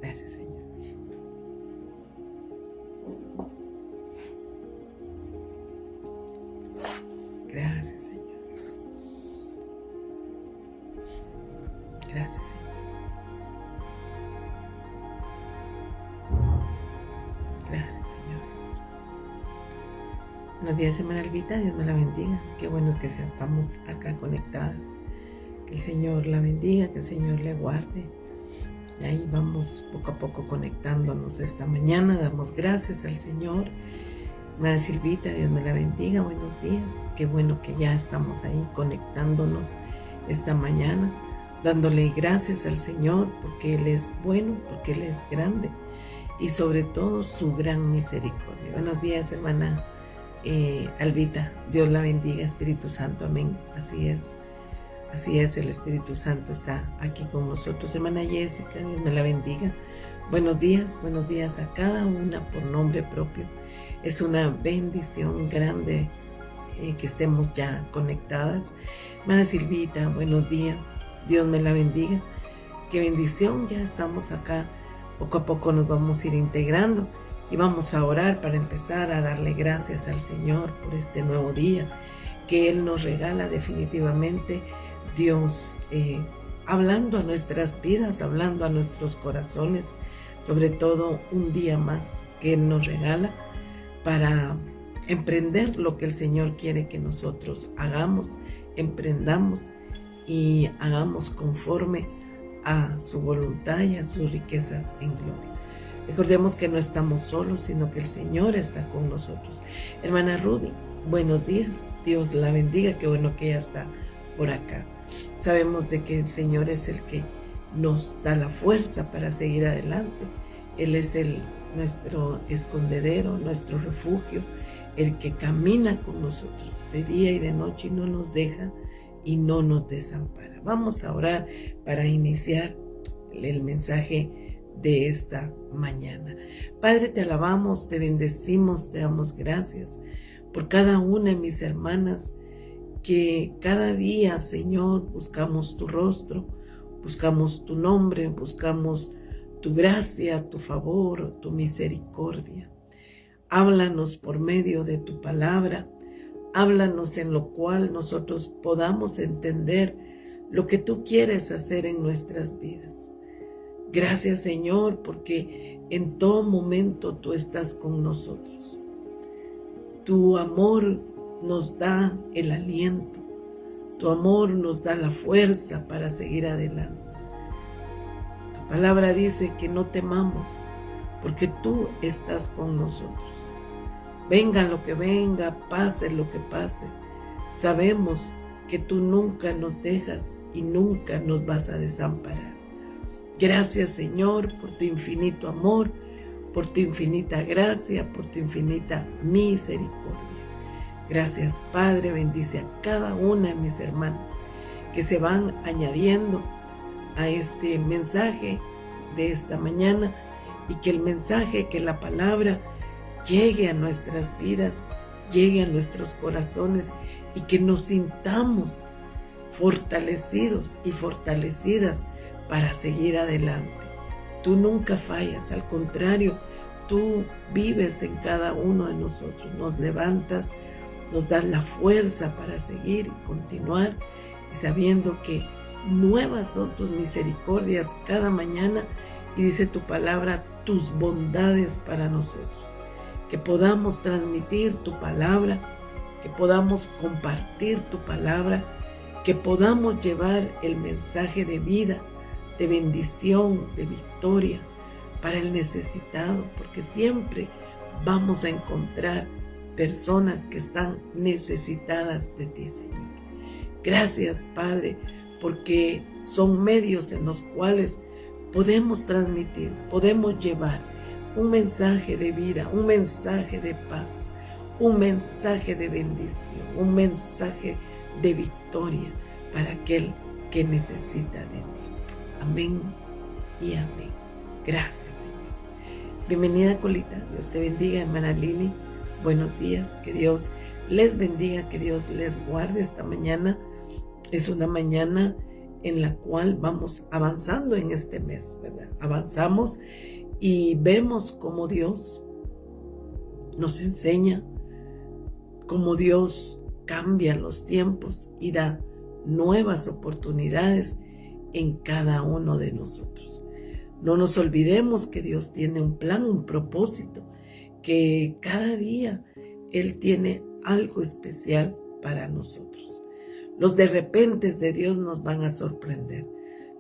Gracias, Señor. Gracias, Señor Jesús. Gracias, Señor. Gracias, Señor Jesús. Buenos días, hermana Albita. Dios me la bendiga. Qué bueno que estamos acá conectadas. Que el Señor la bendiga, que el Señor le guarde. Y ahí vamos poco a poco conectándonos esta mañana. Damos gracias al Señor. Hermana Silvita, Dios me la bendiga. Buenos días. Qué bueno que ya estamos ahí conectándonos esta mañana, dándole gracias al Señor porque Él es bueno, porque Él es grande y sobre todo su gran misericordia. Buenos días, hermana Albita. Dios la bendiga, Espíritu Santo. Amén. Así es, el Espíritu Santo está aquí con nosotros. Hermana Jessica, Dios me la bendiga. Buenos días a cada una por nombre propio. Es una bendición grande que estemos ya conectadas. Hermana Silvita, buenos días. Dios me la bendiga. Qué bendición, ya estamos acá. Poco a poco nos vamos a ir integrando y vamos a orar para empezar a darle gracias al Señor por este nuevo día que Él nos regala definitivamente. Dios hablando a nuestras vidas, hablando a nuestros corazones, sobre todo un día más que Él nos regala para emprender lo que el Señor quiere que nosotros hagamos, emprendamos y hagamos conforme a su voluntad y a sus riquezas en gloria. Recordemos que no estamos solos, sino que el Señor está con nosotros. Hermana Ruby, buenos días. Dios la bendiga. Qué bueno que ella está por acá. Sabemos de que el Señor es el que nos da la fuerza para seguir adelante. Él es nuestro escondedero, nuestro refugio, el que camina con nosotros de día y de noche y no nos deja y no nos desampara. Vamos a orar para iniciar el mensaje de esta mañana. Padre, te alabamos, te bendecimos, te damos gracias por cada una de mis hermanas que cada día, Señor, buscamos tu rostro, buscamos tu nombre, buscamos tu gracia, tu favor, tu misericordia. Háblanos por medio de tu palabra. Háblanos en lo cual nosotros podamos entender lo que tú quieres hacer en nuestras vidas. Gracias, Señor, porque en todo momento tú estás con nosotros. Tu amor nos da el aliento. Tu amor nos da la fuerza para seguir adelante. Tu palabra dice que no temamos, porque tú estás con nosotros. Venga lo que venga, pase lo que pase, sabemos que tú nunca nos dejas y nunca nos vas a desamparar. Gracias, Señor, por tu infinito amor, por tu infinita gracia, por tu infinita misericordia. Gracias, Padre, bendice a cada una de mis hermanas que se van añadiendo a este mensaje de esta mañana y que el mensaje, que la palabra llegue a nuestras vidas, llegue a nuestros corazones y que nos sintamos fortalecidos y fortalecidas para seguir adelante. Tú nunca fallas, al contrario, tú vives en cada uno de nosotros, nos levantas, nos das la fuerza para seguir y continuar y sabiendo que nuevas son tus misericordias cada mañana y dice tu palabra, tus bondades para nosotros. Que podamos transmitir tu palabra, que podamos compartir tu palabra, que podamos llevar el mensaje de vida, de bendición, de victoria para el necesitado, porque siempre vamos a encontrar personas que están necesitadas de ti, Señor. Gracias, Padre, porque son medios en los cuales podemos transmitir, podemos llevar un mensaje de vida, un mensaje de paz, un mensaje de bendición, un mensaje de victoria para aquel que necesita de ti. Amén y amén. Gracias, Señor. Bienvenida, Colita. Dios te bendiga, hermana Lili. Buenos días. Que Dios les bendiga, que Dios les guarde esta mañana. Es una mañana en la cual vamos avanzando en este mes, ¿verdad? Avanzamos y vemos cómo Dios nos enseña, cómo Dios cambia los tiempos y da nuevas oportunidades en cada uno de nosotros. No nos olvidemos que Dios tiene un plan, un propósito, que cada día Él tiene algo especial para nosotros. Los de repente de Dios nos van a sorprender.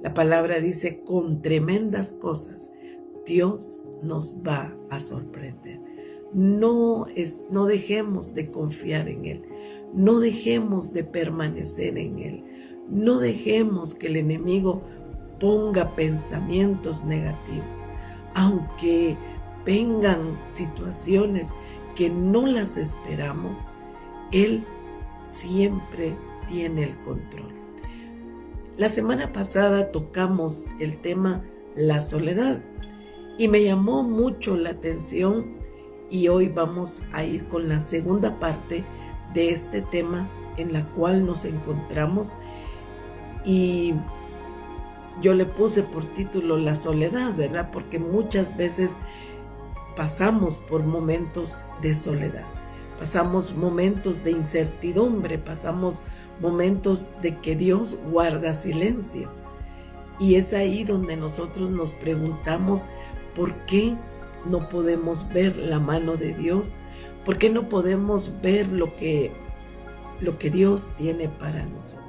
La palabra dice, con tremendas cosas Dios nos va a sorprender. No dejemos de confiar en Él. No dejemos de permanecer en Él. No dejemos que el enemigo ponga pensamientos negativos. Aunque vengan situaciones que no las esperamos, Él siempre tiene el control. La semana pasada tocamos el tema la soledad y me llamó mucho la atención, y hoy vamos a ir con la segunda parte de este tema en la cual nos encontramos, y yo le puse por título la soledad, ¿verdad? Porque muchas veces pasamos por momentos de soledad, pasamos momentos de incertidumbre, pasamos momentos de que Dios guarda silencio. Y es ahí donde nosotros nos preguntamos por qué no podemos ver la mano de Dios, por qué no podemos ver lo que Dios tiene para nosotros.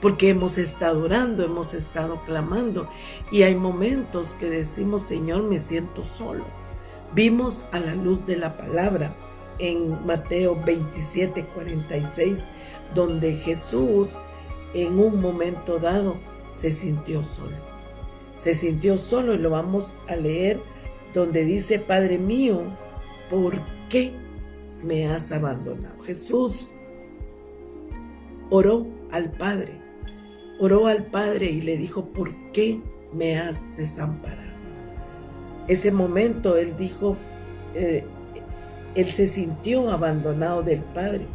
Porque hemos estado orando, hemos estado clamando, y hay momentos que decimos, Señor, me siento solo. Vimos a la luz de la palabra en Mateo 27:46, donde Jesús en un momento dado se sintió solo. Se sintió solo, y lo vamos a leer donde dice, Padre mío, ¿por qué me has abandonado? Jesús oró al Padre y le dijo, ¿por qué me has desamparado? Ese momento él dijo, él se sintió abandonado del Padre,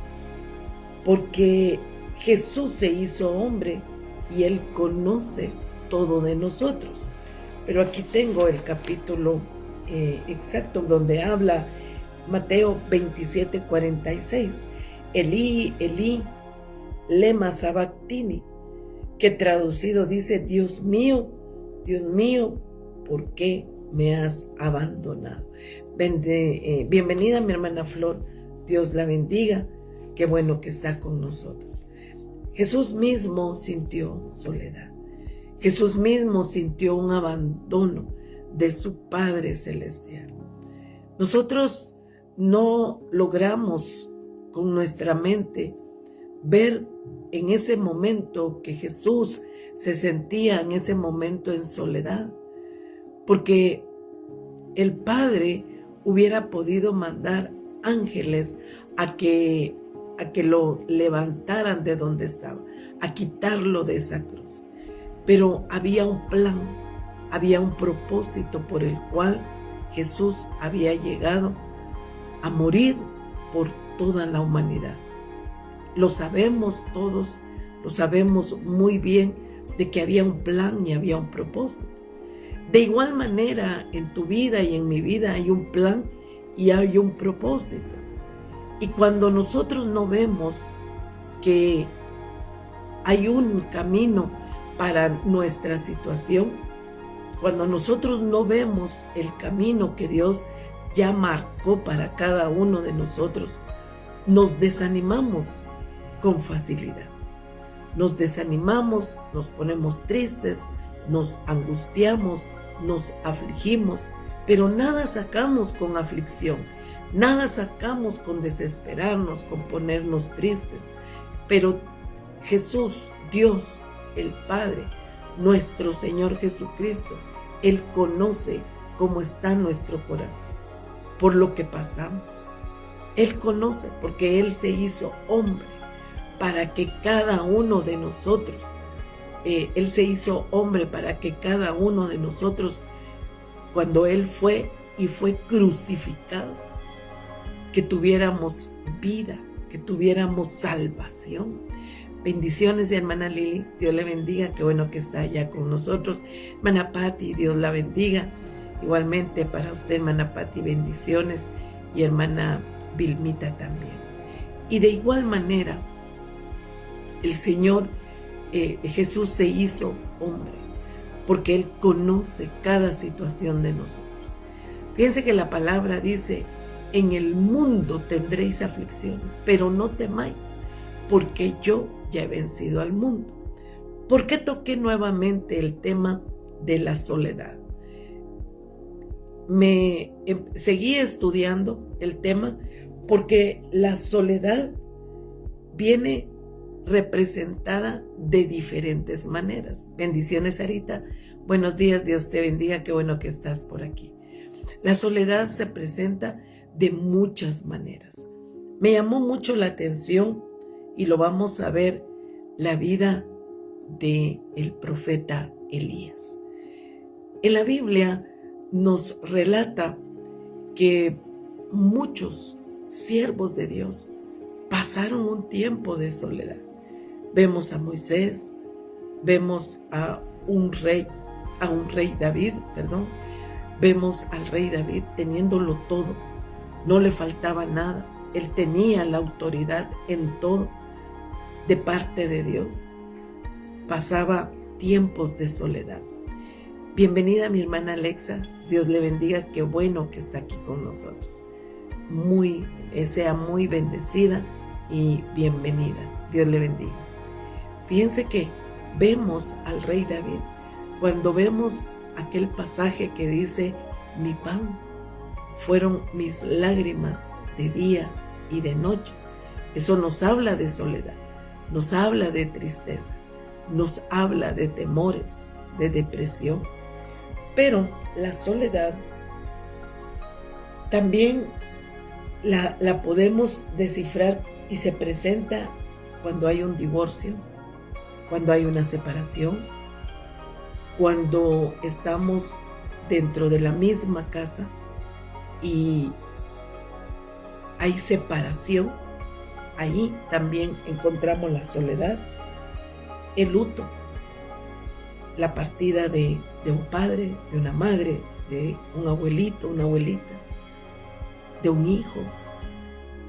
porque Jesús se hizo hombre y Él conoce todo de nosotros. Pero aquí tengo el capítulo exacto donde habla Mateo 27:46. Elí, Elí, lema sabactini, que traducido dice, Dios mío, ¿por qué me has abandonado? Bienvenida mi hermana Flor, Dios la bendiga, qué bueno que está con nosotros. Jesús mismo sintió soledad. Jesús mismo sintió un abandono de su Padre Celestial. Nosotros no logramos con nuestra mente ver en ese momento que Jesús se sentía en ese momento en soledad, porque el Padre hubiera podido mandar ángeles a que lo levantaran de donde estaba, a quitarlo de esa cruz. Pero había un plan, había un propósito por el cual Jesús había llegado a morir por toda la humanidad. Lo sabemos todos, lo sabemos muy bien de que había un plan y había un propósito. De igual manera, en tu vida y en mi vida hay un plan y hay un propósito. Y cuando nosotros no vemos que hay un camino para nuestra situación, cuando nosotros no vemos el camino que Dios ya marcó para cada uno de nosotros, nos desanimamos con facilidad. Nos desanimamos, nos ponemos tristes, nos angustiamos, nos afligimos, pero nada sacamos con aflicción, nada sacamos con desesperarnos, con ponernos tristes. Pero Jesús, Dios, el Padre, nuestro Señor Jesucristo, Él conoce cómo está nuestro corazón, por lo que pasamos. Él conoce, porque Él se hizo hombre para que cada uno de nosotros, Él se hizo hombre para que cada uno de nosotros, cuando Él fue crucificado, que tuviéramos vida, que tuviéramos salvación. Bendiciones de hermana Lili, Dios le bendiga, qué bueno que está allá con nosotros. Hermana Patti, Dios la bendiga. Igualmente para usted, hermana Patti, bendiciones, y hermana Vilmita también. Y de igual manera, el Señor Jesús se hizo hombre, porque Él conoce cada situación de nosotros. Fíjense que la palabra dice, en el mundo tendréis aflicciones, pero no temáis, porque yo ya he vencido al mundo. ¿Por qué toqué nuevamente el tema de la soledad? Seguí estudiando el tema porque la soledad viene representada de diferentes maneras. Bendiciones, Sarita. Buenos días, Dios te bendiga, qué bueno que estás por aquí. La soledad se presenta de muchas maneras. Me llamó mucho la atención, y lo vamos a ver, la vida del profeta Elías. En la Biblia nos relata que muchos siervos de Dios pasaron un tiempo de soledad. Vemos a Moisés, vemos a un rey David, vemos al rey David teniéndolo todo, no le faltaba nada, él tenía la autoridad en todo de parte de Dios. Pasaba tiempos de soledad. Bienvenida mi hermana Alexa, Dios le bendiga, qué bueno que está aquí con nosotros. Sea muy bendecida y bienvenida, Dios le bendiga. Fíjense que vemos al rey David, cuando vemos aquel pasaje que dice, mi pan fueron mis lágrimas de día y de noche. Eso nos habla de soledad, nos habla de tristeza, nos habla de temores, de depresión. Pero la soledad también la podemos descifrar y se presenta cuando hay un divorcio, cuando hay una separación, cuando estamos dentro de la misma casa y hay separación. Ahí también encontramos la soledad, el luto, la partida de un padre, de una madre, de un abuelito, una abuelita, de un hijo,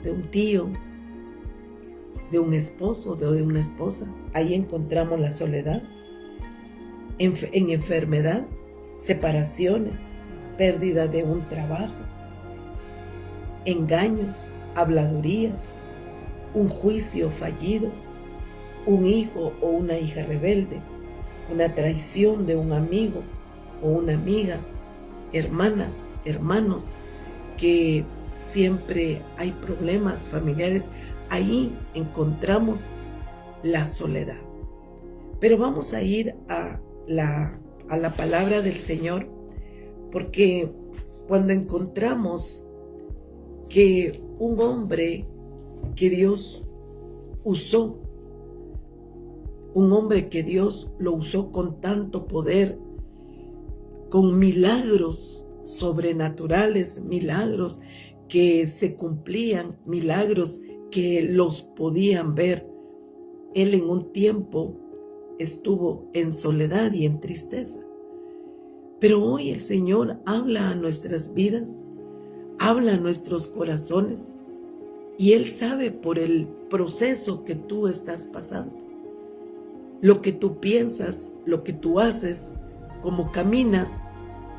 de un tío, de un esposo, de una esposa. Ahí encontramos la soledad. En enfermedad, separaciones, pérdida de un trabajo, engaños, habladurías, un juicio fallido, un hijo o una hija rebelde, una traición de un amigo o una amiga, hermanas, hermanos, que siempre hay problemas familiares. Ahí encontramos la soledad. Pero vamos a ir a la palabra del Señor, porque cuando encontramos que un hombre que Dios usó, un hombre que Dios lo usó con tanto poder, con milagros sobrenaturales, milagros que se cumplían, milagros que los podían ver. Él en un tiempo estuvo en soledad y en tristeza. Pero hoy el Señor habla a nuestras vidas, habla a nuestros corazones, y Él sabe por el proceso que tú estás pasando, lo que tú piensas, lo que tú haces, cómo caminas,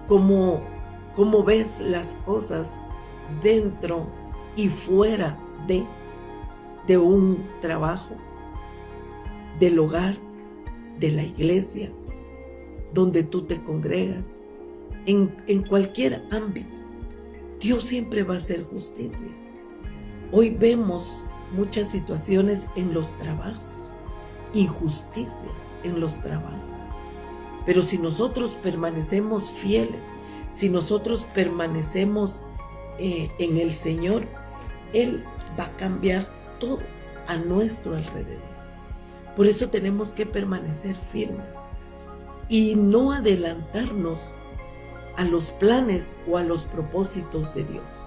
cómo ves las cosas dentro y fuera de un trabajo, del hogar, de la iglesia, donde tú te congregas, en cualquier ámbito. Dios siempre va a hacer justicia. Hoy vemos muchas situaciones en los trabajos, injusticias en los trabajos. Pero si nosotros permanecemos fieles, si nosotros permanecemos en el Señor, Él va a cambiar todo a nuestro alrededor. Por eso tenemos que permanecer firmes y no adelantarnos a los planes o a los propósitos de Dios.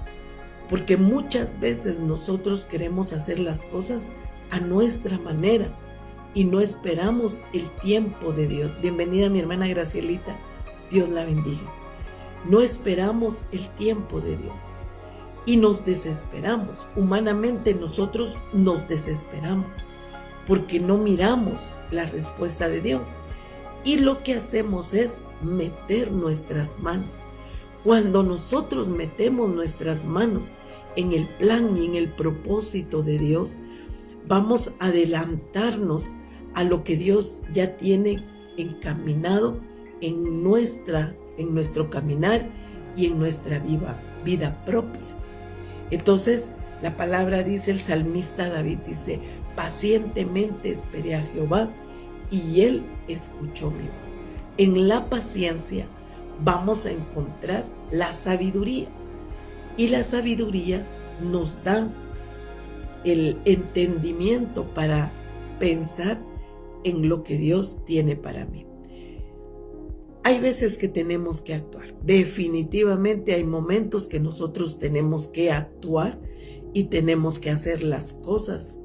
Porque muchas veces nosotros queremos hacer las cosas a nuestra manera y no esperamos el tiempo de Dios. Bienvenida mi hermana Gracielita, Dios la bendiga. No esperamos el tiempo de Dios y nos desesperamos. Humanamente nosotros nos desesperamos porque no miramos la respuesta de Dios. Y lo que hacemos es meter nuestras manos. Cuando nosotros metemos nuestras manos en el plan y en el propósito de Dios, vamos a adelantarnos a lo que Dios ya tiene encaminado en nuestro caminar y en nuestra vida propia. Entonces, la palabra dice, el salmista David dice, pacientemente esperé a Jehová y Él escuchó mi voz. En la paciencia vamos a encontrar la sabiduría. Y la sabiduría nos da el entendimiento para pensar en lo que Dios tiene para mí. Hay veces que tenemos que actuar. Definitivamente hay momentos que nosotros tenemos que actuar y tenemos que hacer las cosas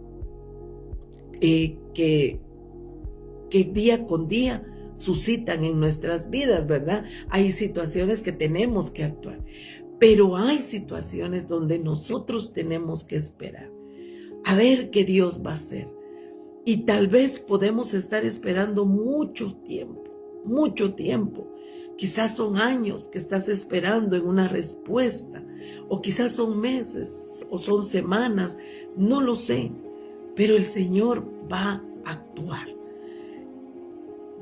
que día con día suscitan en nuestras vidas, ¿verdad? Hay situaciones que tenemos que actuar, pero hay situaciones donde nosotros tenemos que esperar a ver qué Dios va a hacer. Y tal vez podemos estar esperando mucho tiempo. Quizás son años que estás esperando en una respuesta, o quizás son meses, o son semanas, no lo sé, pero el Señor va a actuar.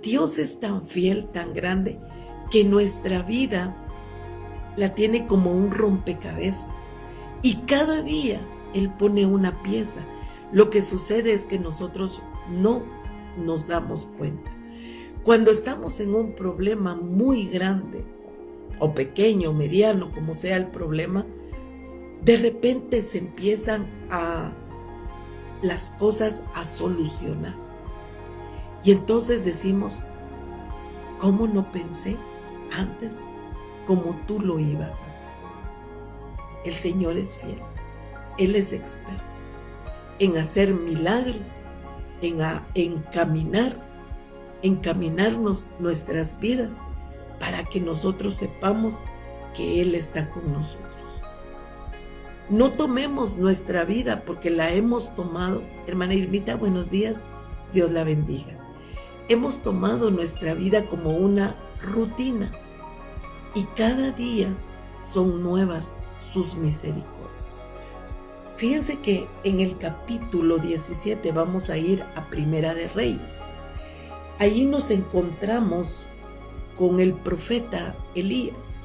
Dios es tan fiel, tan grande, que nuestra vida la tiene como un rompecabezas. Y cada día Él pone una pieza. Lo que sucede es que nosotros no nos damos cuenta. Cuando estamos en un problema muy grande, o pequeño, mediano, como sea el problema, de repente se empiezan las cosas a solucionar. Y entonces decimos, ¿cómo no pensé antes como tú lo ibas a hacer? El Señor es fiel. Él es experto en hacer milagros, en encaminarnos nuestras vidas para que nosotros sepamos que Él está con nosotros. No tomemos nuestra vida porque la hemos tomado. Hermana Irmita, buenos días, Dios la bendiga. Hemos tomado nuestra vida como una rutina y cada día son nuevas sus misericordias. Fíjense que en el capítulo 17 vamos a ir a Primera de Reyes. Allí nos encontramos con el profeta Elías,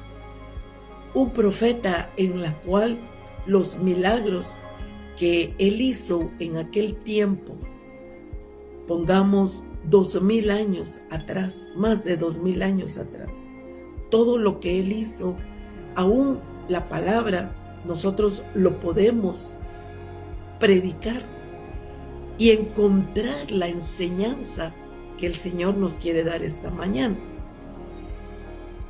un profeta en la cual los milagros que él hizo en aquel tiempo, pongamos 2000 años atrás, más de 2000 años atrás, todo lo que él hizo, aún la palabra, nosotros lo podemos predicar y encontrar la enseñanza que el Señor nos quiere dar esta mañana.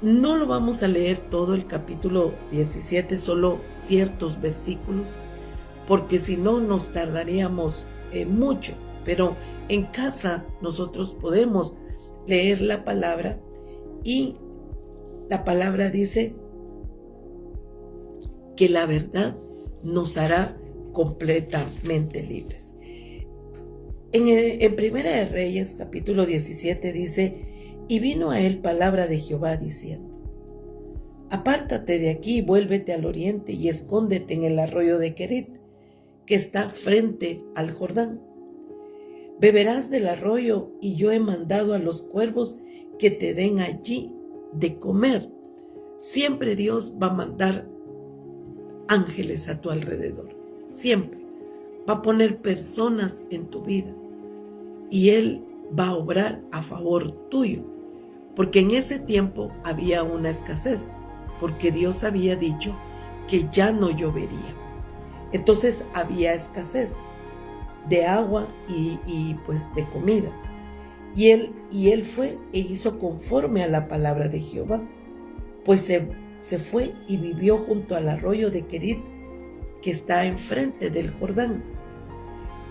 No lo vamos a leer todo el capítulo 17, solo ciertos versículos, porque si no nos tardaríamos mucho, pero en casa nosotros podemos leer la palabra y la palabra dice que la verdad nos hará completamente libres. En Primera de Reyes, capítulo 17, dice, y vino a él palabra de Jehová diciendo, apártate de aquí, vuélvete al oriente y escóndete en el arroyo de Querit, que está frente al Jordán. Beberás del arroyo y yo he mandado a los cuervos que te den allí de comer. Siempre Dios va a mandar ángeles a tu alrededor. Siempre va a poner personas en tu vida y Él va a obrar a favor tuyo, porque en ese tiempo había una escasez, porque Dios había dicho que ya no llovería. Entonces había escasez de agua y pues de comida. Y él fue e hizo conforme a la palabra de Jehová, pues se fue y vivió junto al arroyo de Querit, que está enfrente del Jordán.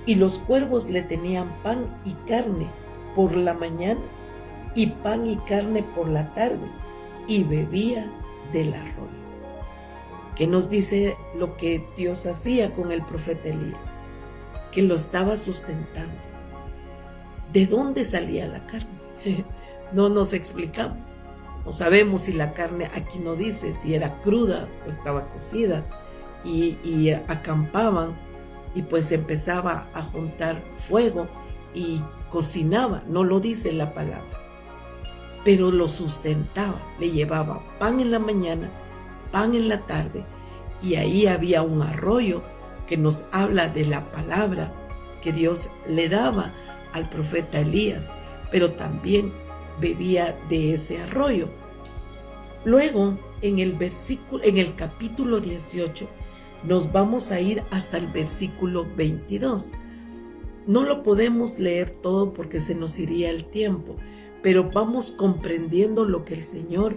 y los cuervos le tenían pan y carne por la mañana y pan y carne por la tarde, y bebía del arroyo. ¿Qué nos dice lo que Dios hacía con el profeta Elías? Que lo estaba sustentando. ¿De dónde salía la carne? No nos explicamos. No sabemos si la carne, aquí no dice si era cruda o estaba cocida, y acampaban y pues empezaba a juntar fuego y cocinaba, no lo dice la palabra, pero lo sustentaba, le llevaba pan en la mañana, pan en la tarde, y ahí había un arroyo que nos habla de la palabra que Dios le daba al profeta Elías, pero también bebía de ese arroyo. Luego, en el capítulo 18, nos vamos a ir hasta el versículo 22. No lo podemos leer todo porque se nos iría el tiempo, pero vamos comprendiendo lo que el Señor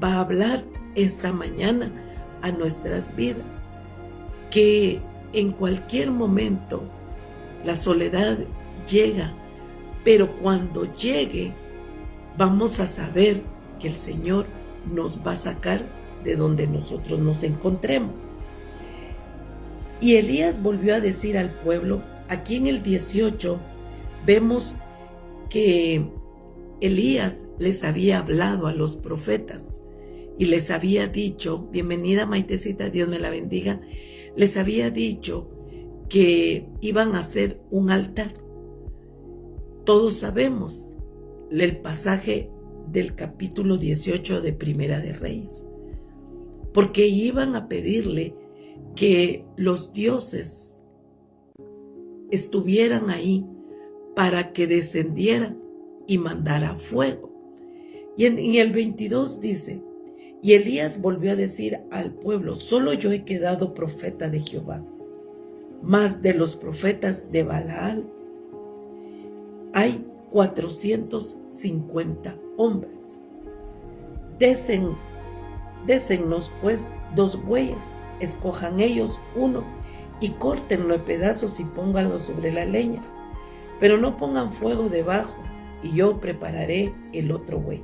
va a hablar esta mañana a nuestras vidas. Que en cualquier momento la soledad llega, pero cuando llegue vamos a saber que el Señor nos va a sacar de donde nosotros nos encontremos. Y Elías volvió a decir al pueblo, aquí en el 18 vemos que Elías les había hablado a los profetas y les había dicho, bienvenida Maitecita, Dios me la bendiga, les había dicho que iban a hacer un altar. Todos sabemos el pasaje del capítulo 18 de Primera de Reyes, porque iban a pedirle que los dioses estuvieran ahí para que descendiera y mandara fuego. Y en el 22 dice, y Elías volvió a decir al pueblo, solo yo he quedado profeta de Jehová, mas de los profetas de Baal hay 450 hombres. Désennos pues 2 bueyes, escojan ellos uno y córtenlo en pedazos y pónganlo sobre la leña, pero no pongan fuego debajo, y yo prepararé el otro buey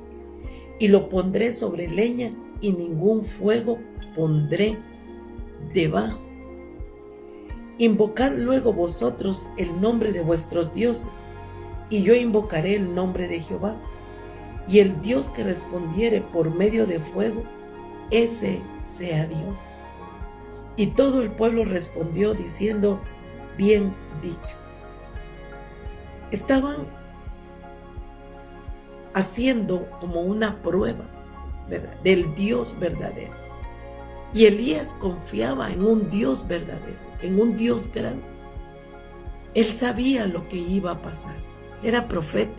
y lo pondré sobre leña y ningún fuego pondré debajo. Invocad luego vosotros el nombre de vuestros dioses, y yo invocaré el nombre de Jehová, y el Dios que respondiere por medio de fuego, ese sea Dios. Y todo el pueblo respondió diciendo, bien dicho. Estaban haciendo como una prueba, ¿verdad?, del Dios verdadero. Y Elías confiaba en un Dios verdadero, en un Dios grande. Él sabía lo que iba a pasar. Era profeta.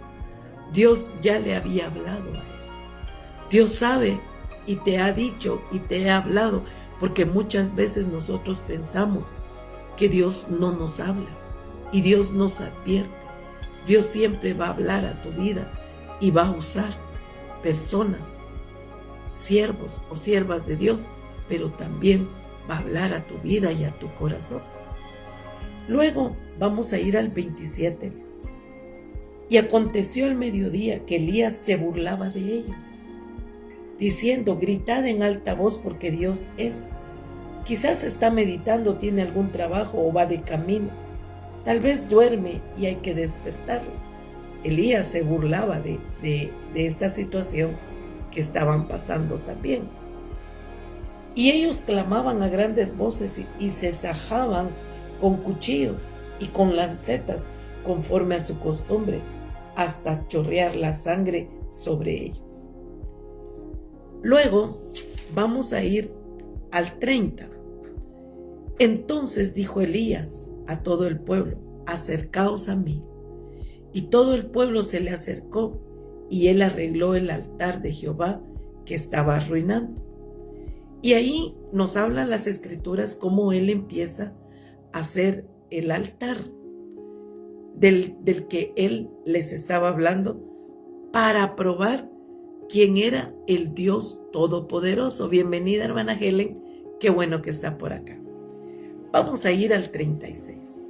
Dios ya le había hablado a él. Dios sabe y te ha dicho y te ha hablado, porque muchas veces nosotros pensamos que Dios no nos habla y Dios nos advierte. Dios siempre va a hablar a tu vida y va a usar personas, siervos o siervas de Dios, pero también va a hablar a tu vida y a tu corazón. Luego vamos a ir al 27. Y aconteció al mediodía que Elías se burlaba de ellos, diciendo, gritad en alta voz porque Dios es. Quizás está meditando, tiene algún trabajo o va de camino. Tal vez duerme y hay que despertarlo. Elías se burlaba de esta situación que estaban pasando también. Y ellos clamaban a grandes voces y se sajaban con cuchillos y con lancetas conforme a su costumbre, hasta chorrear la sangre sobre ellos. Luego vamos a ir al 30. Entonces dijo Elías a todo el pueblo, acercaos a mí. Y todo el pueblo se le acercó, y él arregló el altar de Jehová que estaba arruinando. Y ahí nos hablan las escrituras cómo él empieza a hacer el altar del que él les estaba hablando, para probar quién era el Dios Todopoderoso. Bienvenida, hermana Helen, qué bueno que está por acá. Vamos a ir al 36.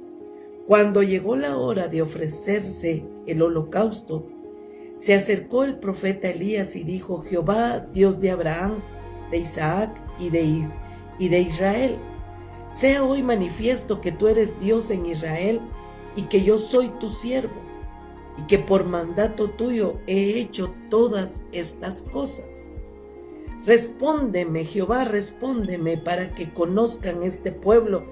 Cuando llegó la hora de ofrecerse el holocausto, se acercó el profeta Elías y dijo: Jehová, Dios de Abraham, de Isaac y de Israel, sea hoy manifiesto que tú eres Dios en Israel y que yo soy tu siervo, y que por mandato tuyo he hecho todas estas cosas. Respóndeme, Jehová, respóndeme, para que conozcan este pueblo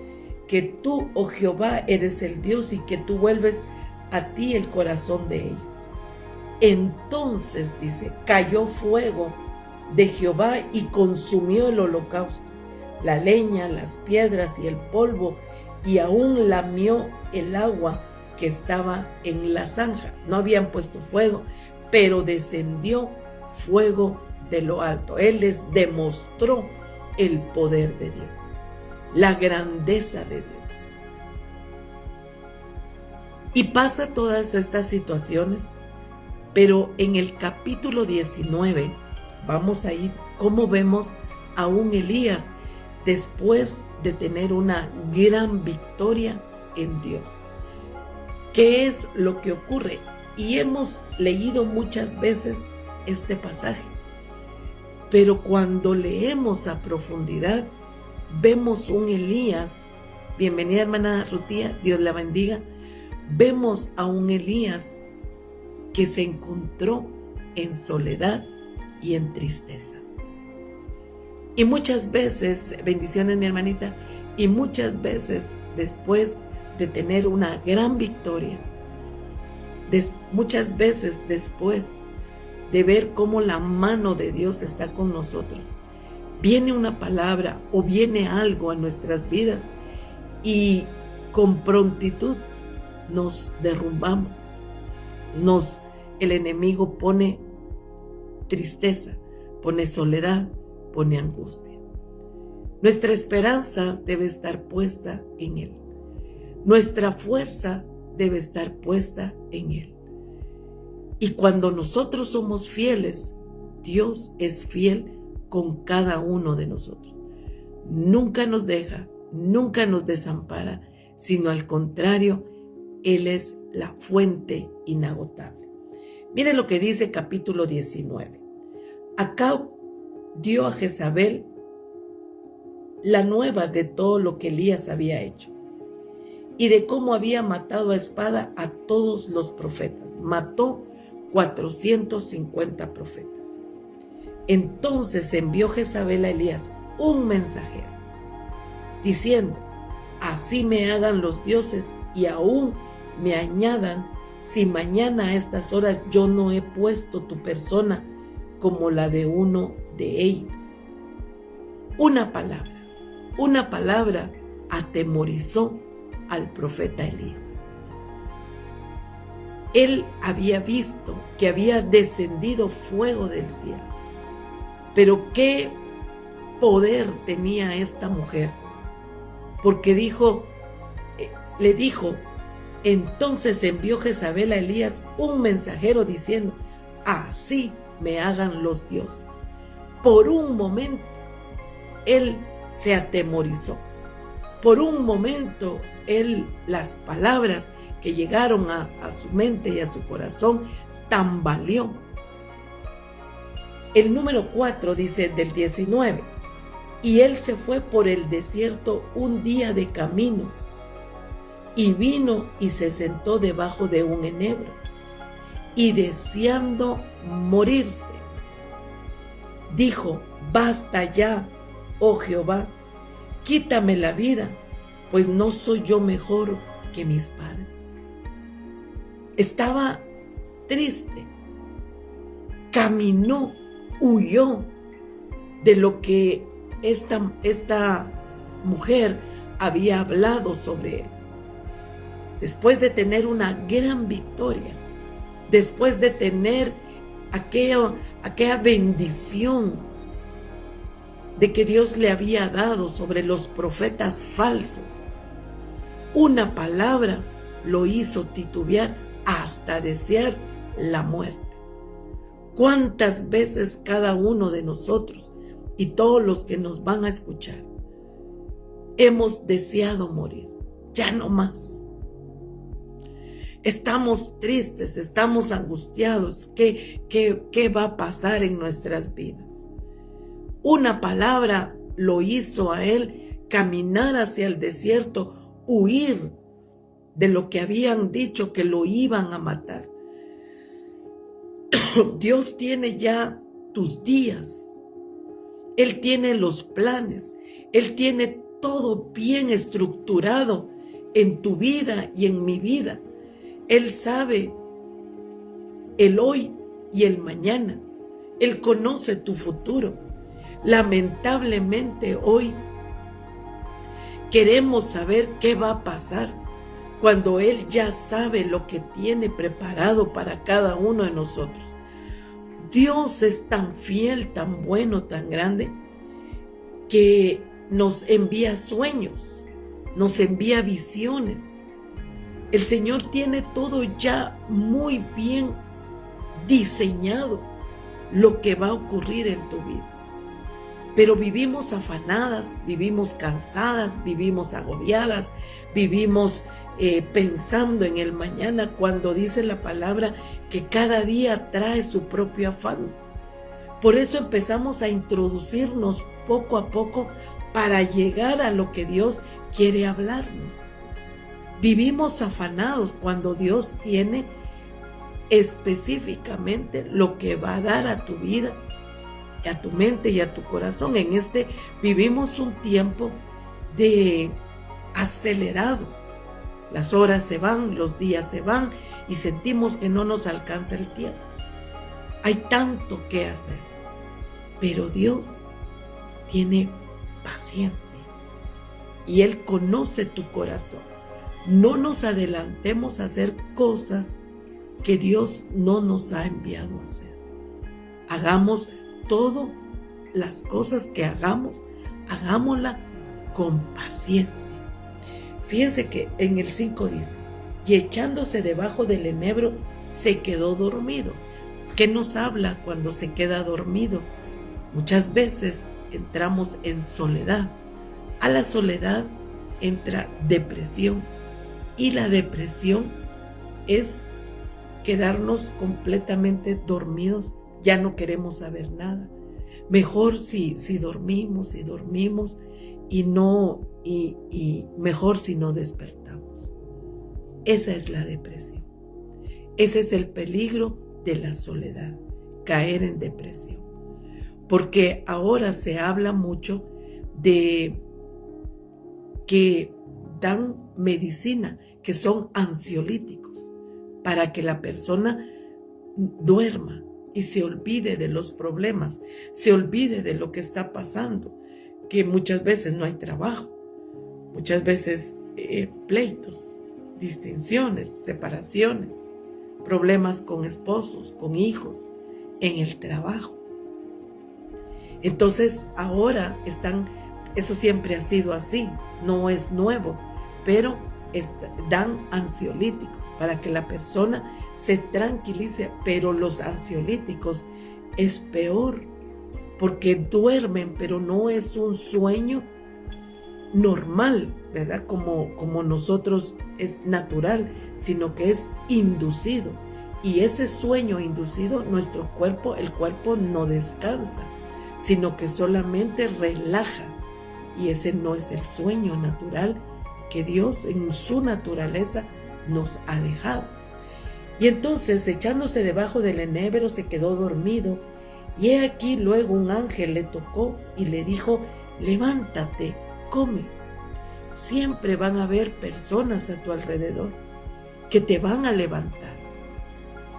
que tú, oh Jehová, eres el Dios y que tú vuelves a ti el corazón de ellos. Entonces, dice, cayó fuego de Jehová y consumió el holocausto, la leña, las piedras y el polvo, y aún lamió el agua que estaba en la zanja. No habían puesto fuego, pero descendió fuego de lo alto. Él les demostró el poder de Dios, la grandeza de Dios. Y pasa todas estas situaciones, pero en el capítulo 19 vamos a ir cómo vemos a un Elías después de tener una gran victoria en Dios. ¿Qué es lo que ocurre? Y hemos leído muchas veces este pasaje, pero cuando leemos a profundidad, vemos un Elías. Bienvenida, hermana Rutía, Dios la bendiga. Vemos a un Elías que se encontró en soledad y en tristeza. Y muchas veces, bendiciones mi hermanita, y muchas veces después de tener una gran victoria, muchas veces después de ver cómo la mano de Dios está con nosotros, viene una palabra o viene algo a nuestras vidas y con prontitud nos derrumbamos. El enemigo pone tristeza, pone soledad, pone angustia. Nuestra esperanza debe estar puesta en Él. Nuestra fuerza debe estar puesta en Él. Y cuando nosotros somos fieles, Dios es fiel con cada uno de nosotros. Nunca nos deja, nunca nos desampara, sino al contrario, Él es la fuente inagotable. Miren lo que dice capítulo 19. Acab dio a Jezabel la nueva de todo lo que Elías había hecho y de cómo había matado a espada a todos los profetas. Mató 450 profetas. Entonces envió Jezabel a Elías un mensajero, diciendo: así me hagan los dioses y aún me añadan, si mañana a estas horas yo no he puesto tu persona como la de uno de ellos. Una palabra atemorizó al profeta Elías. Él había visto que había descendido fuego del cielo, pero qué poder tenía esta mujer, porque le dijo, entonces envió Jezabel a Elías un mensajero diciendo: así me hagan los dioses. Por un momento, él se atemorizó. Por un momento, las palabras que llegaron a su mente y a su corazón tambaleó. El número 4 dice del 19: y él se fue por el desierto un día de camino, y vino y se sentó debajo de un enebro, y deseando morirse, dijo: basta ya, oh Jehová, quítame la vida, pues no soy yo mejor que mis padres. Estaba triste, caminó, huyó de lo que esta mujer había hablado sobre él. Después de tener una gran victoria, después de tener aquella bendición de que Dios le había dado sobre los profetas falsos, una palabra lo hizo titubear hasta desear la muerte. ¿Cuántas veces cada uno de nosotros y todos los que nos van a escuchar hemos deseado morir? Ya no más. Estamos tristes, estamos angustiados. ¿Qué va a pasar en nuestras vidas? Una palabra lo hizo a él caminar hacia el desierto, huir de lo que habían dicho que lo iban a matar. Dios tiene ya tus días. Él tiene los planes. Él tiene todo bien estructurado en tu vida y en mi vida. Él sabe el hoy y el mañana. Él conoce tu futuro. Lamentablemente hoy queremos saber qué va a pasar cuando Él ya sabe lo que tiene preparado para cada uno de nosotros. Dios es tan fiel, tan bueno, tan grande, que nos envía sueños, nos envía visiones. El Señor tiene todo ya muy bien diseñado, lo que va a ocurrir en tu vida. Pero vivimos afanadas, vivimos cansadas, vivimos agobiadas, vivimos pensando en el mañana, cuando dice la palabra que cada día trae su propio afán. Por eso empezamos a introducirnos poco a poco para llegar a lo que Dios quiere hablarnos. Vivimos afanados cuando Dios tiene específicamente lo que va a dar a tu vida, a tu mente y a tu corazón. Vivimos un tiempo de acelerado. Las horas se van, los días se van y sentimos que no nos alcanza el tiempo. Hay tanto que hacer, pero Dios tiene paciencia y Él conoce tu corazón. No nos adelantemos a hacer cosas que Dios no nos ha enviado a hacer. Hagamos todas las cosas que hagamos, hagámosla con paciencia. Fíjense que en el 5 dice, y echándose debajo del enebro, se quedó dormido. ¿Qué nos habla cuando se queda dormido? Muchas veces entramos en soledad. A la soledad entra depresión. Y la depresión es quedarnos completamente dormidos. Ya no queremos saber nada. Mejor si dormimos y mejor si no despertamos. Esa es la depresión. Ese es el peligro de la soledad, caer en depresión. Porque ahora se habla mucho de que dan medicina, que son ansiolíticos, para que la persona duerma y se olvide de los problemas, se olvide de lo que está pasando, que muchas veces no hay trabajo, muchas veces pleitos, distinciones, separaciones, problemas con esposos, con hijos, en el trabajo. Entonces ahora eso siempre ha sido así, no es nuevo, pero dan ansiolíticos para que la persona se tranquilice, pero los ansiolíticos es peor, porque duermen, pero no es un sueño normal, ¿verdad? Como nosotros es natural, sino que es inducido. Y ese sueño inducido, el cuerpo no descansa, sino que solamente relaja. Y ese no es el sueño natural que Dios en su naturaleza nos ha dejado. Y entonces, echándose debajo del enebro, se quedó dormido. Y he aquí luego un ángel le tocó y le dijo, levántate, come. Siempre van a haber personas a tu alrededor que te van a levantar.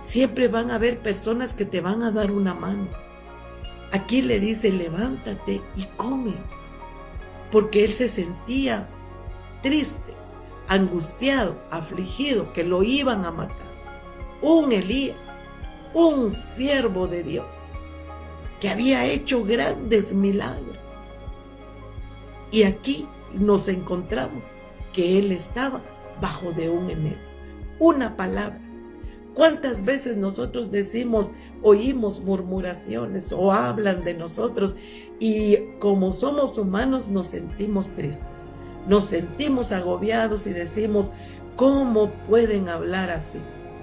Siempre van a haber personas que te van a dar una mano. Aquí le dice, levántate y come. Porque él se sentía triste, angustiado, afligido, que lo iban a matar. Un Elías, un siervo de Dios, que había hecho grandes milagros. Y aquí nos encontramos que él estaba bajo de un enebro. Una palabra. ¿Cuántas veces nosotros oímos murmuraciones o hablan de nosotros y como somos humanos nos sentimos tristes? nos sentimos agobiados y decimos, ¿cómo pueden hablar así?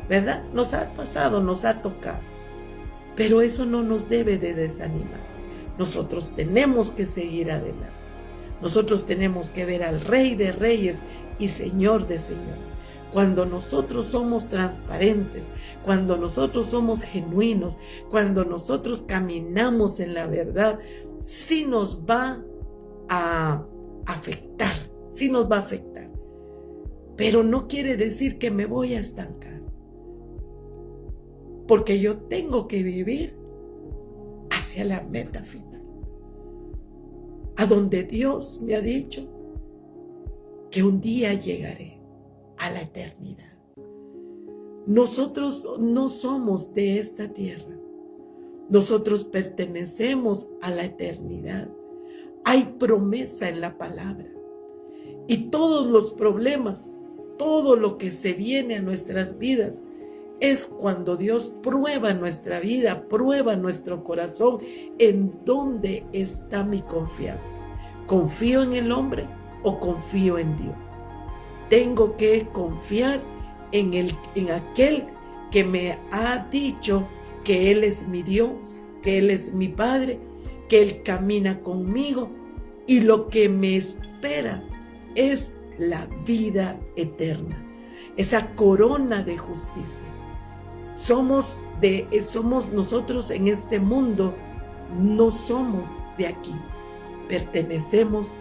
¿Verdad? Nos ha pasado, nos ha tocado. Pero eso no nos debe de desanimar. Nosotros tenemos que seguir adelante. Nosotros tenemos que ver al Rey de Reyes y Señor de Señores. Cuando nosotros somos transparentes, cuando nosotros somos genuinos, cuando nosotros caminamos en la verdad, sí nos va a afectar, sí nos va a afectar. Pero no quiere decir que me voy a estancar, porque yo tengo que vivir hacia la meta final, a donde Dios me ha dicho que un día llegaré a la eternidad. Nosotros no somos de esta tierra, nosotros pertenecemos a la eternidad. Hay promesa en la palabra, y todos los problemas, todo lo que se viene a nuestras vidas, es cuando Dios prueba nuestra vida, prueba nuestro corazón, en dónde está mi confianza. ¿Confío en el hombre o confío en Dios? Tengo que confiar en aquel que me ha dicho que Él es mi Dios, que Él es mi Padre, que Él camina conmigo, y lo que me espera es la vida eterna, esa corona de justicia. Somos nosotros en este mundo, no somos de aquí, pertenecemos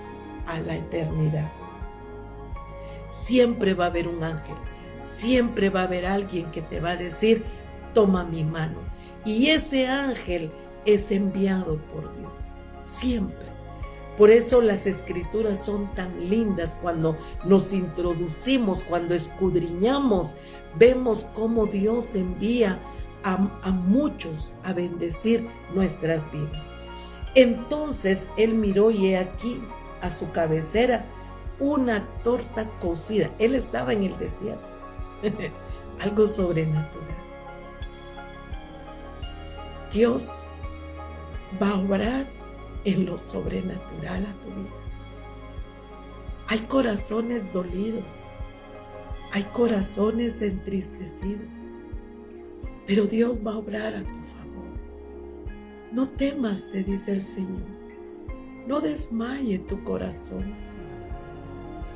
a la eternidad. Siempre va a haber un ángel, siempre va a haber alguien que te va a decir, toma mi mano. Y ese ángel es enviado por Dios, siempre. Por eso las escrituras son tan lindas. Cuando nos introducimos, cuando escudriñamos, vemos cómo Dios envía a muchos a bendecir nuestras vidas. Entonces él miró y he aquí a su cabecera una torta cocida. Él estaba en el desierto. Algo sobrenatural. Dios va a obrar en lo sobrenatural a tu vida. Hay corazones dolidos, hay corazones entristecidos, pero Dios va a obrar a tu favor. No temas, te dice el Señor, no desmaye tu corazón,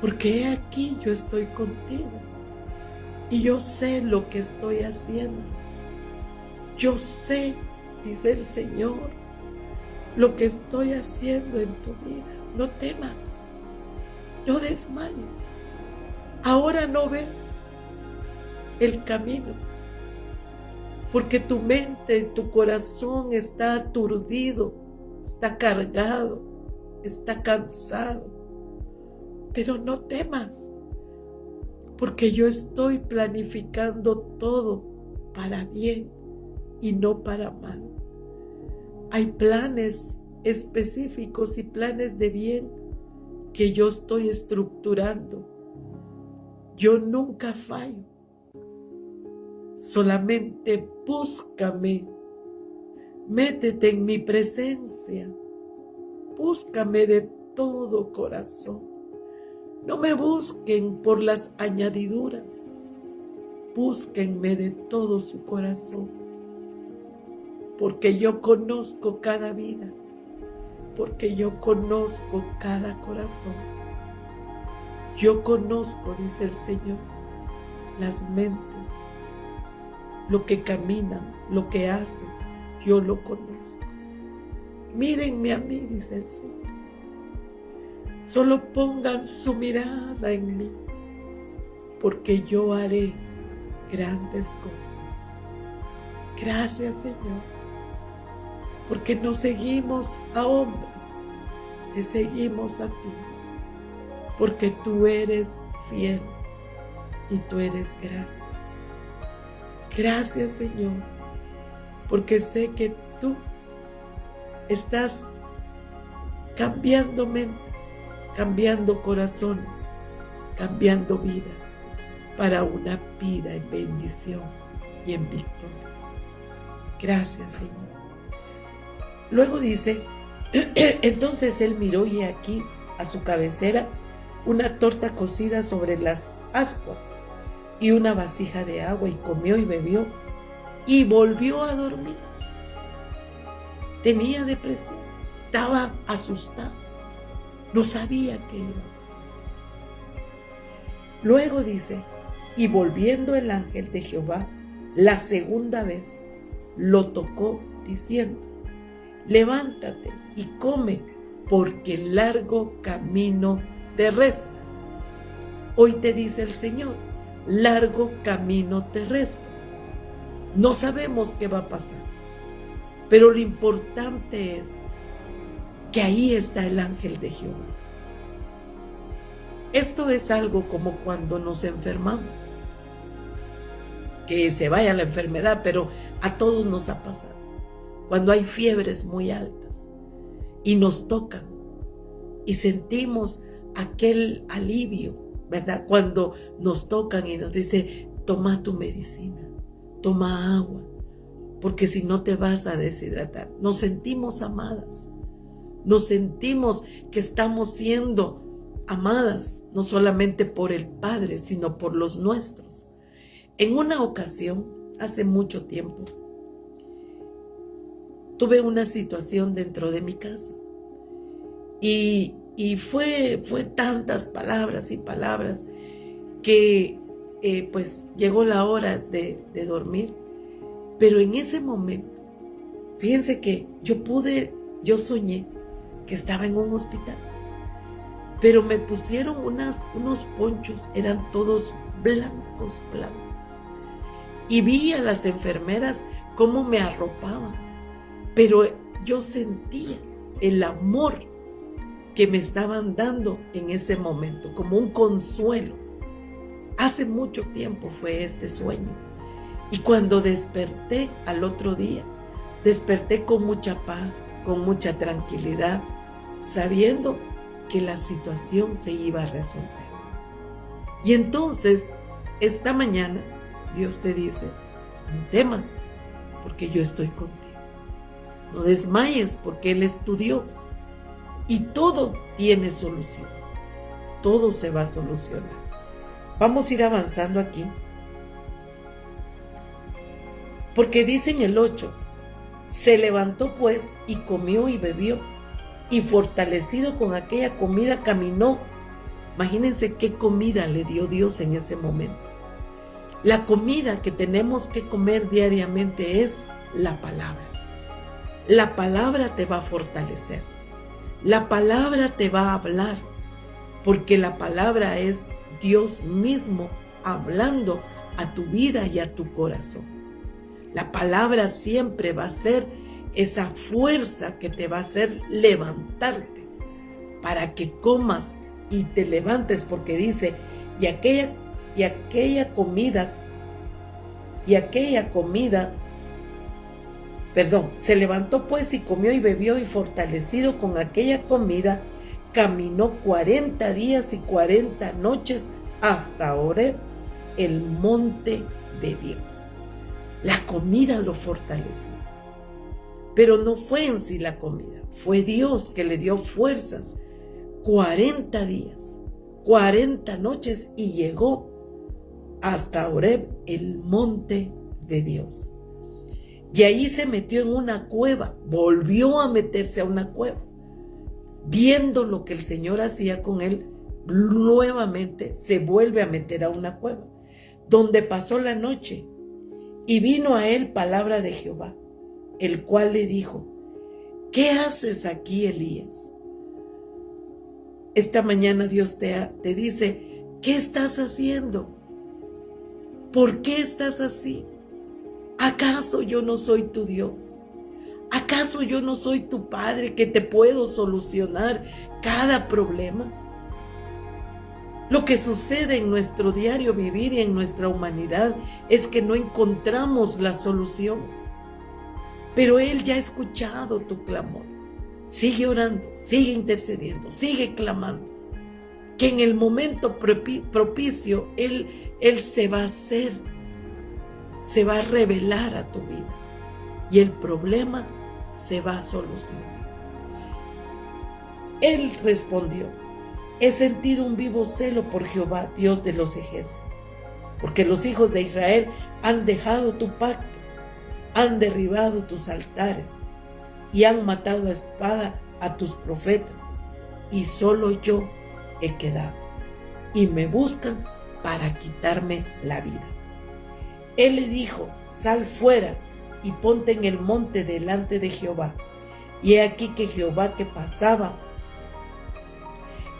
porque he aquí yo estoy contigo y yo sé lo que estoy haciendo. Yo sé, dice el Señor, lo que estoy haciendo en tu vida. No temas, no desmayes. Ahora no ves el camino, porque tu mente, tu corazón está aturdido, está cargado, está cansado. Pero no temas, porque yo estoy planificando todo para bien y no para mal. Hay planes específicos y planes de bien que yo estoy estructurando. Yo nunca fallo. Solamente búscame. Métete en mi presencia. Búscame de todo corazón. No me busquen por las añadiduras. Búsquenme de todo su corazón. Porque yo conozco cada vida. Porque yo conozco cada corazón. Yo conozco, dice el Señor, las mentes, lo que caminan, lo que hacen, yo lo conozco. Mírenme a mí, dice el Señor. Solo pongan su mirada en mí, porque yo haré grandes cosas. Gracias, Señor, porque no seguimos a hombre, te seguimos a ti, porque tú eres fiel y tú eres grande. Gracias, Señor, porque sé que tú estás cambiando mentes, cambiando corazones, cambiando vidas para una vida en bendición y en victoria. Gracias, Señor. Luego dice, entonces él miró y aquí a su cabecera una torta cocida sobre las ascuas y una vasija de agua, y comió y bebió y volvió a dormirse. Tenía depresión, estaba asustado, no sabía qué iba a pasar. Luego dice, y volviendo el ángel de Jehová la segunda vez, lo tocó diciendo, levántate y come, porque el largo camino te resta. Hoy te dice el Señor, largo camino te resta. No sabemos qué va a pasar, pero lo importante es que ahí está el ángel de Jehová. Esto es algo como cuando nos enfermamos, que se vaya la enfermedad, pero a todos nos ha pasado. Cuando hay fiebres muy altas y nos tocan y sentimos aquel alivio, ¿verdad? Cuando nos tocan y nos dice, toma tu medicina, toma agua, porque si no te vas a deshidratar. Nos sentimos amadas, nos sentimos que estamos siendo amadas, no solamente por el Padre, sino por los nuestros. En una ocasión, hace mucho tiempo, tuve una situación dentro de mi casa y fue tantas palabras y palabras que pues llegó la hora de dormir. Pero en ese momento, fíjense que yo soñé que estaba en un hospital, pero me pusieron unos ponchos, eran todos blancos, y vi a las enfermeras cómo me arropaban, pero yo sentía el amor que me estaban dando en ese momento, como un consuelo. Hace mucho tiempo fue este sueño, y cuando desperté al otro día, desperté con mucha paz, con mucha tranquilidad, sabiendo que la situación se iba a resolver. Y entonces, esta mañana, Dios te dice, no temas, porque yo estoy contigo. No desmayes, porque Él es tu Dios. Y todo tiene solución. Todo se va a solucionar. Vamos a ir avanzando aquí. Porque dice en el 8, se levantó pues y comió y bebió, y fortalecido con aquella comida caminó. Imagínense qué comida le dio Dios en ese momento. La comida que tenemos que comer diariamente es la palabra. La palabra te va a fortalecer. La palabra te va a hablar, porque la palabra es Dios mismo hablando a tu vida y a tu corazón. La palabra siempre va a ser esa fuerza que te va a hacer levantarte para que comas y te levantes, porque dice, se levantó pues y comió y bebió, y fortalecido con aquella comida, caminó 40 días y 40 noches hasta Horeb, el monte de Dios. La comida lo fortaleció. Pero no fue en sí la comida, fue Dios que le dio fuerzas. 40 días, 40 noches, y llegó hasta Horeb, el monte de Dios. Y ahí se metió en una cueva, volvió a meterse a una cueva. Viendo lo que el Señor hacía con él, nuevamente se vuelve a meter a una cueva, donde pasó la noche. Y vino a él palabra de Jehová, el cual le dijo, ¿qué haces aquí, Elías? Esta mañana Dios te dice, ¿qué estás haciendo? ¿Por qué estás así? ¿Acaso yo no soy tu Dios? ¿Acaso yo no soy tu Padre que te puedo solucionar cada problema? Lo que sucede en nuestro diario vivir y en nuestra humanidad es que no encontramos la solución. Pero Él ya ha escuchado tu clamor. Sigue orando, sigue intercediendo, sigue clamando. Que en el momento propicio Él se va a hacer, se va a revelar a tu vida. Y el problema se va a solucionar. Él respondió, He sentido un vivo celo por Jehová, Dios de los ejércitos, porque los hijos de Israel han dejado tu pacto, han derribado tus altares y han matado a espada a tus profetas, y solo yo he quedado, y me buscan para quitarme la vida. Él le dijo: sal fuera y ponte en el monte delante de Jehová. Y he aquí que Jehová que pasaba,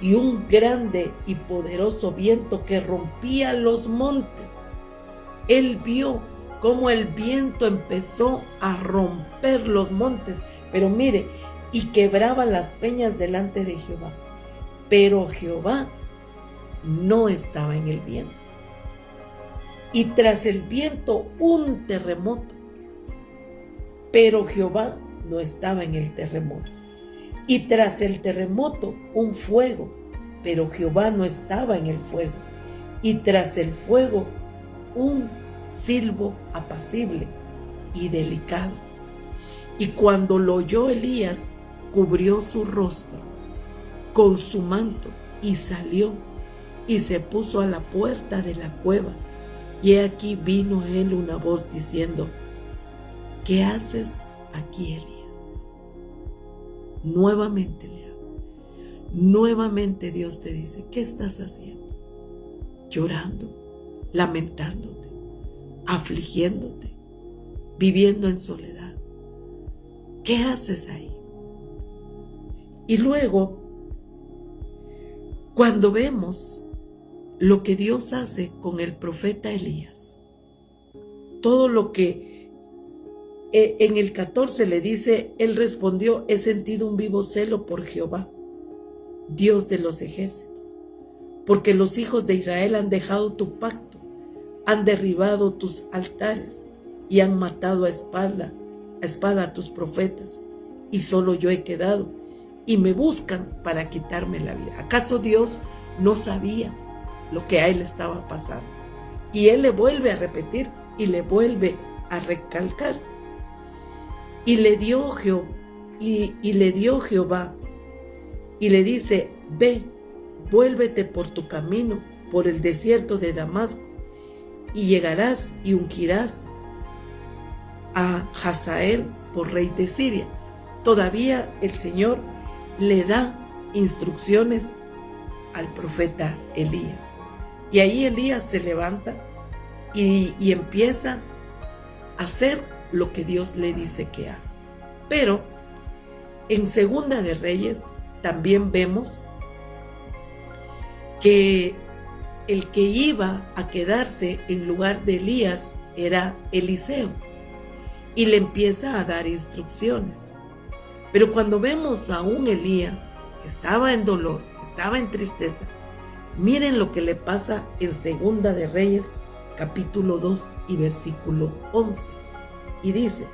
y un grande y poderoso viento que rompía los montes. Él vio cómo el viento empezó a romper los montes, pero mire, y quebraba las peñas delante de Jehová. Pero Jehová no estaba en el viento. Y tras el viento un terremoto, pero Jehová no estaba en el terremoto. Y tras el terremoto un fuego, pero Jehová no estaba en el fuego. Y tras el fuego un silbo apacible y delicado. Y cuando lo oyó Elías, cubrió su rostro con su manto y salió y se puso a la puerta de la cueva. Y he aquí vino a él una voz diciendo: ¿qué haces aquí, Elías? Nuevamente le hablo. Nuevamente Dios te dice: ¿qué estás haciendo? Llorando, lamentándote, afligiéndote, viviendo en soledad. ¿Qué haces ahí? Y luego, cuando vemos lo que Dios hace con el profeta Elías, todo lo que en el 14 le dice, él respondió: he sentido un vivo celo por Jehová, Dios de los ejércitos, porque los hijos de Israel han dejado tu pacto, han derribado tus altares y han matado a espada a tus profetas, y solo yo he quedado, y me buscan para quitarme la vida. ¿Acaso Dios no sabía lo que a él estaba pasando? Y él le vuelve a repetir y le vuelve a recalcar. Y le dio Jehová, y le dice: ve, vuélvete por tu camino, por el desierto de Damasco, y llegarás y ungirás a Hazael por rey de Siria. Todavía el Señor le da instrucciones al profeta Elías. Y ahí Elías se levanta y empieza a hacer lo que Dios le dice que haga. Pero en Segunda de Reyes también vemos que el que iba a quedarse en lugar de Elías era Eliseo, y le empieza a dar instrucciones. Pero cuando vemos a un Elías que estaba en dolor, que estaba en tristeza, miren lo que le pasa en Segunda de Reyes, capítulo 2 y versículo 11. Y dice: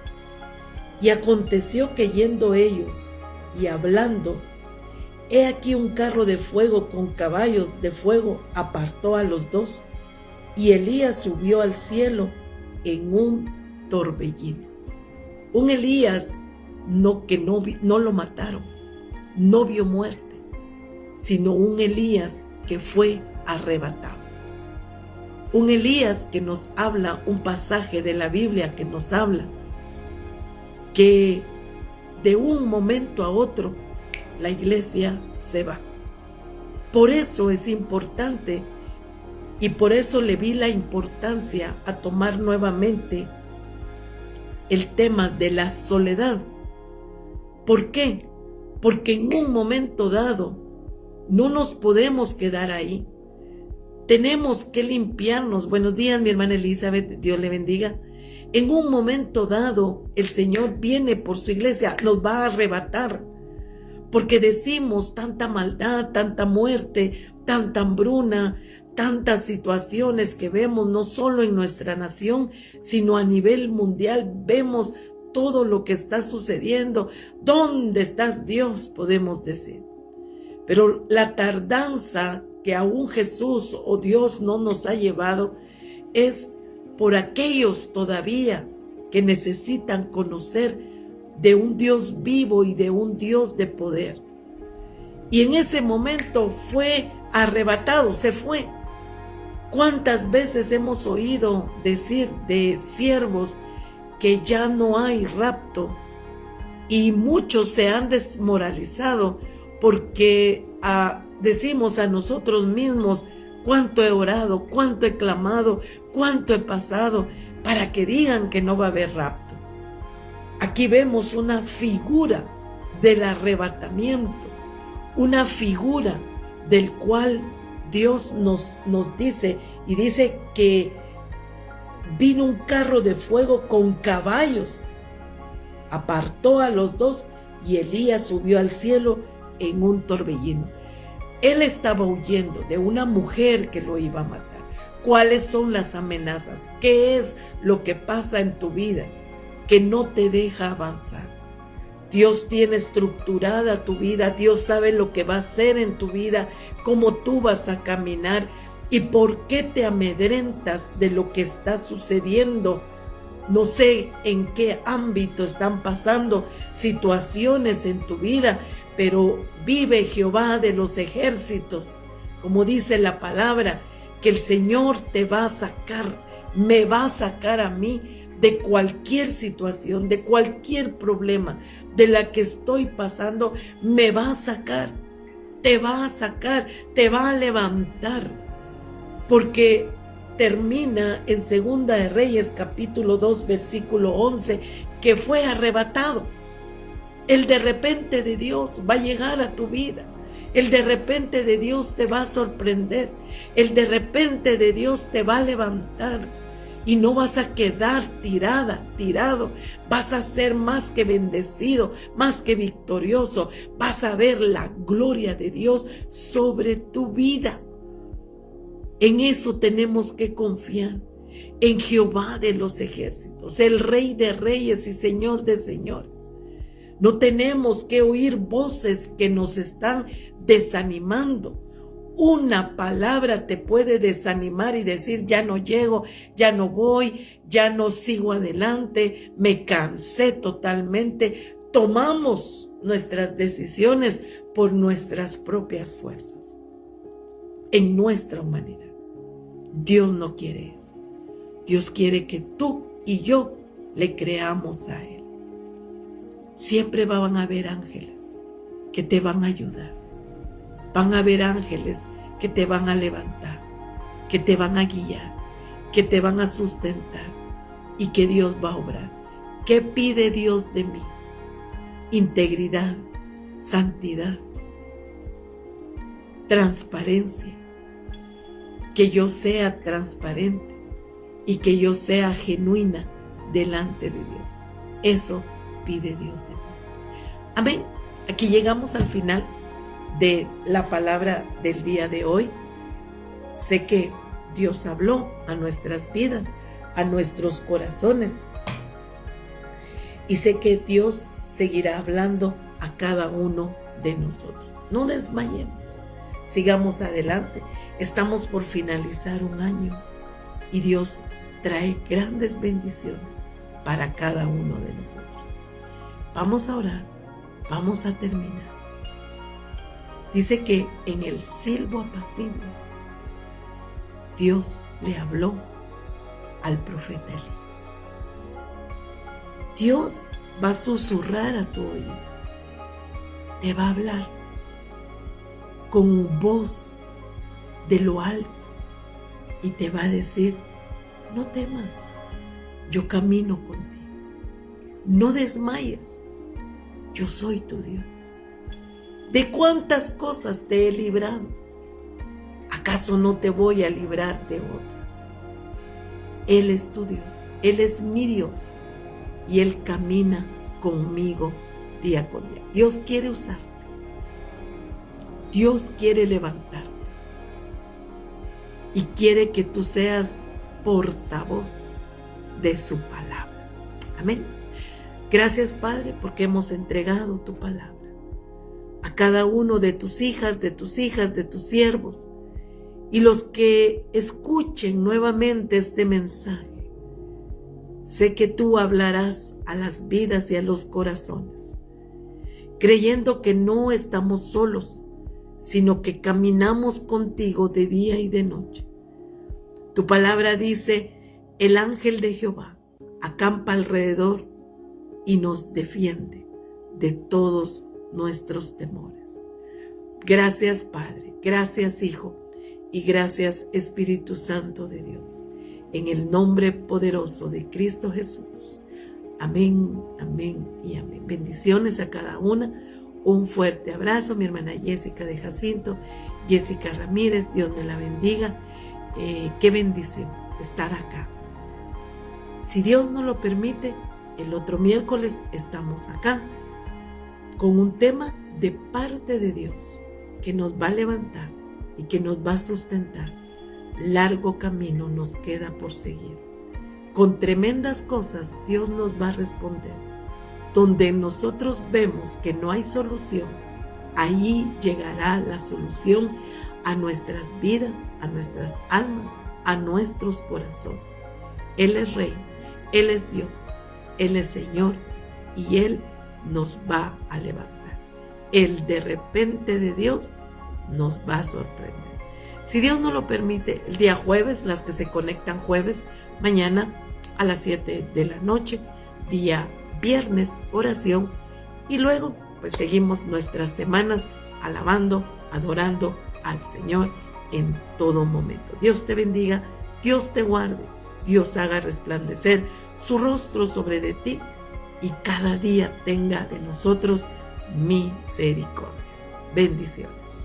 y aconteció que yendo ellos y hablando, he aquí un carro de fuego con caballos de fuego apartó a los dos, y Elías subió al cielo en un torbellino. Un Elías que no lo mataron, no vio muerte, sino un Elías que fue arrebatado. Un Elías que nos habla, un pasaje de la Biblia que nos habla que de un momento a otro la iglesia se va. Por eso es importante, y por eso le vi la importancia a tomar nuevamente el tema de la soledad. ¿Por qué? Porque en un momento dado no nos podemos quedar ahí. Tenemos que limpiarnos. Buenos días, mi hermana Elizabeth, Dios le bendiga. En un momento dado, el Señor viene por su iglesia, nos va a arrebatar, porque decimos tanta maldad, tanta muerte, tanta hambruna, tantas situaciones que vemos no solo en nuestra nación, sino a nivel mundial. Vemos todo lo que está sucediendo. ¿Dónde estás, Dios?, podemos decir. Pero la tardanza que aún Jesús o Dios no nos ha llevado es por aquellos todavía que necesitan conocer de un Dios vivo y de un Dios de poder. y en ese momento fue arrebatado, se fue. ¿Cuántas veces hemos oído decir de siervos que ya no hay rapto? Y muchos se han desmoralizado porque decimos a nosotros mismos cuánto he orado, cuánto he clamado, cuánto he pasado para que digan que no va a haber rapto. Aquí vemos una figura del arrebatamiento, una figura del cual Dios nos dice, y dice que vino un carro de fuego con caballos, apartó a los dos y Elías subió al cielo en un torbellino. Él estaba huyendo de una mujer que lo iba a matar. ¿Cuáles son las amenazas? ¿Qué es lo que pasa en tu vida que no te deja avanzar? Dios tiene estructurada tu vida, Dios sabe lo que va a hacer en tu vida, cómo tú vas a caminar y por qué te amedrentas de lo que está sucediendo. No sé en qué ámbito están pasando situaciones en tu vida, pero vive Jehová de los ejércitos, como dice la palabra, que el Señor te va a sacar, me va a sacar a mí de cualquier situación, de cualquier problema de la que estoy pasando, me va a sacar, te va a sacar, te va a levantar, porque termina en Segunda de Reyes capítulo 2 versículo 11, que fue arrebatado. El de repente de Dios va a llegar a tu vida. El de repente de Dios te va a sorprender. El de repente de Dios te va a levantar. Y no vas a quedar tirado. Vas a ser más que bendecido, más que victorioso. Vas a ver la gloria de Dios sobre tu vida. En eso tenemos que confiar. En Jehová de los ejércitos, el Rey de reyes y Señor de señores. No tenemos que oír voces que nos están desanimando. Una palabra te puede desanimar y decir, ya no llego, ya no voy, ya no sigo adelante, me cansé totalmente. Tomamos nuestras decisiones por nuestras propias fuerzas, en nuestra humanidad. Dios no quiere eso. Dios quiere que tú y yo le creamos a Él. Siempre van a haber ángeles que te van a ayudar. Van a haber ángeles que te van a levantar, que te van a guiar, que te van a sustentar y que Dios va a obrar. ¿Qué pide Dios de mí? Integridad, santidad, transparencia. Que yo sea transparente y que yo sea genuina delante de Dios. Eso pide Dios de mí. Amén. Aquí llegamos al final de la palabra del día de hoy. Sé que Dios habló a nuestras vidas, a nuestros corazones. Y sé que Dios seguirá hablando a cada uno de nosotros. No desmayemos. Sigamos adelante. Estamos por finalizar un año y Dios trae grandes bendiciones para cada uno de nosotros. Vamos a orar, vamos a terminar. Dice que en el silbo apacible Dios le habló al profeta Elías. Dios va a susurrar a tu oído, te va a hablar con voz de lo alto y te va a decir, no temas, yo camino contigo. No desmayes, yo soy tu Dios. ¿De cuántas cosas te he librado? ¿Acaso no te voy a librar de otras? Él es tu Dios, Él es mi Dios y Él camina conmigo día con día. Dios quiere usarte. Dios quiere levantarte y quiere que tú seas portavoz de su palabra. Amén. Gracias, Padre, porque hemos entregado tu palabra a cada uno de tus hijas, de tus siervos y los que escuchen nuevamente este mensaje. Sé que tú hablarás a las vidas y a los corazones, creyendo que no estamos solos, sino que caminamos contigo de día y de noche. Tu palabra dice, el ángel de Jehová acampa alrededor y nos defiende de todos nuestros temores. Gracias, Padre, gracias, Hijo, y gracias, Espíritu Santo de Dios, en el nombre poderoso de Cristo Jesús. Amén, amén y amén. Bendiciones a cada una. Un fuerte abrazo, mi hermana Jessica de Jacinto, Jessica Ramírez, Dios me la bendiga. Qué bendición estar acá. Si Dios nos lo permite, el otro miércoles estamos acá con un tema de parte de Dios que nos va a levantar y que nos va a sustentar. Largo camino nos queda por seguir. Con tremendas cosas Dios nos va a responder. Donde nosotros vemos que no hay solución, ahí llegará la solución a nuestras vidas, a nuestras almas, a nuestros corazones. Él es Rey, Él es Dios, Él es Señor y Él nos va a levantar. El de repente de Dios nos va a sorprender. Si Dios nos lo permite, el día jueves, las que se conectan jueves, mañana a las 7 de la noche, día viernes, oración, y luego pues seguimos nuestras semanas alabando, adorando al Señor en todo momento. Dios te bendiga, Dios te guarde, Dios haga resplandecer su rostro sobre de ti y cada día tenga de nosotros misericordia. Bendiciones.